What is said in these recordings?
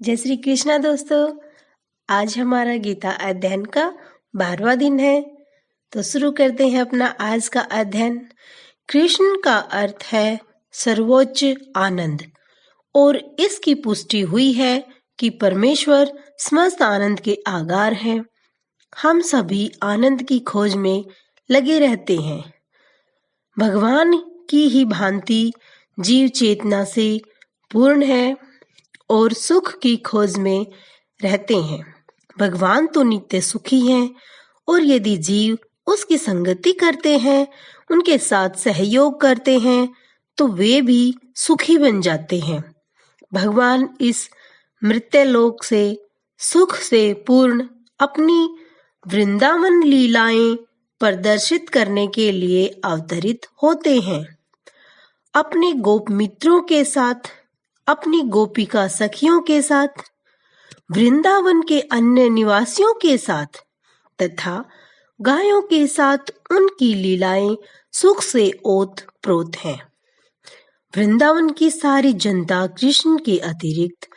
जय श्री कृष्णा दोस्तों। आज हमारा गीता अध्ययन का 12वां दिन है, तो शुरू करते हैं अपना आज का अध्ययन। कृष्ण का अर्थ है सर्वोच्च आनंद, और इसकी पुष्टि हुई है कि परमेश्वर समस्त आनंद के आगार हैं। हम सभी आनंद की खोज में लगे रहते हैं। भगवान की ही भांति जीव चेतना से पूर्ण है और सुख की खोज में रहते हैं। भगवान तो नित्य सुखी हैं, और यदि जीव उसकी संगति करते हैं, उनके साथ सहयोग करते हैं, तो वे भी सुखी बन जाते हैं। भगवान इस मर्त्यलोक से सुख से पूर्ण अपनी वृंदावन लीलाएं प्रदर्शित करने के लिए अवतरित होते हैं। अपने गोप मित्रों के साथ, अपनी गोपिका सखियों के साथ, वृंदावन के अन्य निवासियों के साथ तथा गायों के साथ उनकी लीलाएं सुख से ओत-प्रोत हैं। वृंदावन की सारी जनता कृष्ण के अतिरिक्त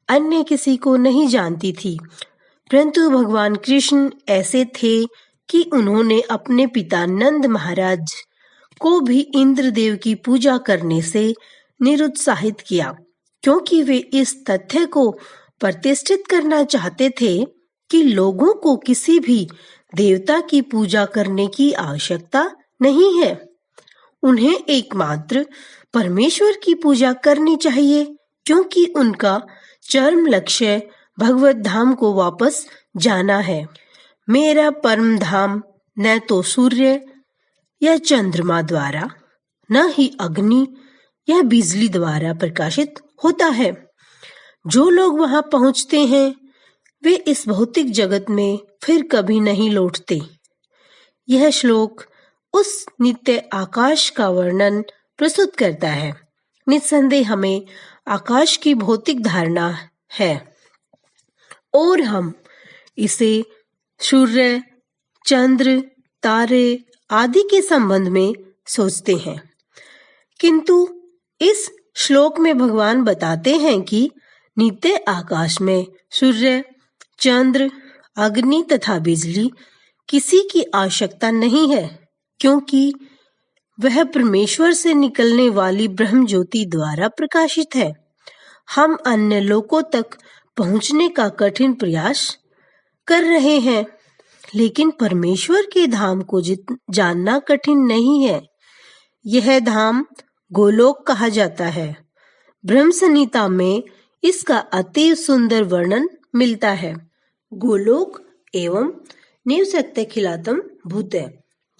अन्य किसी को नहीं जानती थी, परंतु भगवान कृष्ण ऐसे थे कि उन्होंने अपने पिता नंद महाराज को भी इंद्रदेव की पूजा करने से निरुत्साहित किया, क्योंकि वे इस तथ्य को प्रतिष्ठित करना चाहते थे कि लोगों को किसी भी देवता की पूजा करने की आवश्यकता नहीं है। उन्हें एकमात्र परमेश्वर की पूजा करनी चाहिए, क्योंकि उनका चरम लक्ष्य भगवत धाम को वापस जाना है। मेरा परम धाम न तो सूर्य या चंद्रमा द्वारा, न ही अग्नि या बिजली द्वारा प्रकाशित होता है। जो लोग वहां पहुंचते हैं, वे इस भौतिक जगत में फिर कभी नहीं लौटते। यह श्लोक उस नित्य आकाश का वर्णन प्रस्तुत करता है। निस्संदेह हमें आकाश की भौतिक धारणा है, और हम इसे सूर्य, चंद्र, तारे आदि के संबंध में सोचते हैं। किंतु इस श्लोक में भगवान बताते हैं कि नित्य आकाश में सूर्य, चंद्र, अग्नि तथा बिजली किसी की आवश्यकता नहीं है, क्योंकि वह परमेश्वर से निकलने वाली ब्रह्म ज्योति द्वारा प्रकाशित है। हम अन्य लोकों तक पहुंचने का कठिन प्रयास कर रहे हैं, लेकिन परमेश्वर के धाम को जानना कठिन नहीं है। यह धाम गोलोक कहा जाता है। ब्रह्म संहिता में इसका अति सुंदर वर्णन मिलता है। गोलोक एवं निवसत्यखिलातम भूते।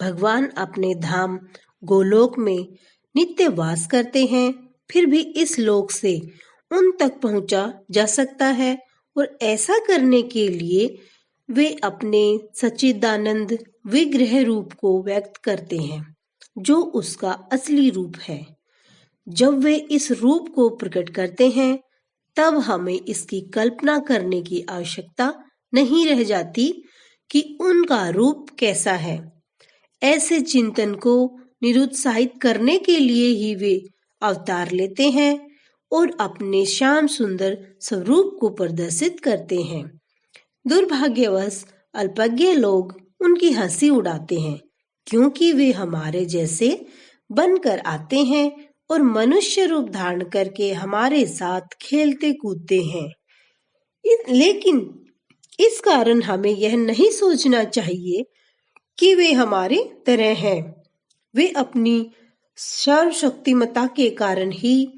भगवान अपने धाम गोलोक में नित्य वास करते हैं, फिर भी इस लोक से उन तक पहुंचा जा सकता है, और ऐसा करने के लिए वे अपने सच्चिदानंद विग्रह रूप को व्यक्त करते हैं, जो उसका असली रूप है। जब वे इस रूप को प्रकट करते हैं, तब हमें इसकी कल्पना करने की आवश्यकता नहीं रह जाती कि उनका रूप कैसा है। ऐसे चिंतन को निरुत्साहित करने के लिए ही वे अवतार लेते हैं और अपने श्याम सुंदर स्वरूप को प्रदर्शित करते हैं। दुर्भाग्यवश अल्पज्ञ लोग उनकी हंसी उड़ाते हैं, क्योंकि वे हमारे जैसे बनकर आते हैं और मनुष्य रूप धारण करके हमारे साथ खेलते कूदते हैं। लेकिन इस कारण हमें यह नहीं सोचना चाहिए कि वे हमारी तरह हैं। वे अपनी सर्वशक्तिमता के कारण ही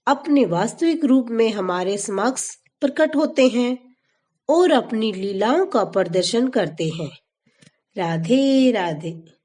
अपने वास्तविक रूप में हमारे समक्ष प्रकट होते हैं और अपनी लीलाओं का प्रदर्शन करते हैं। राधे राधे।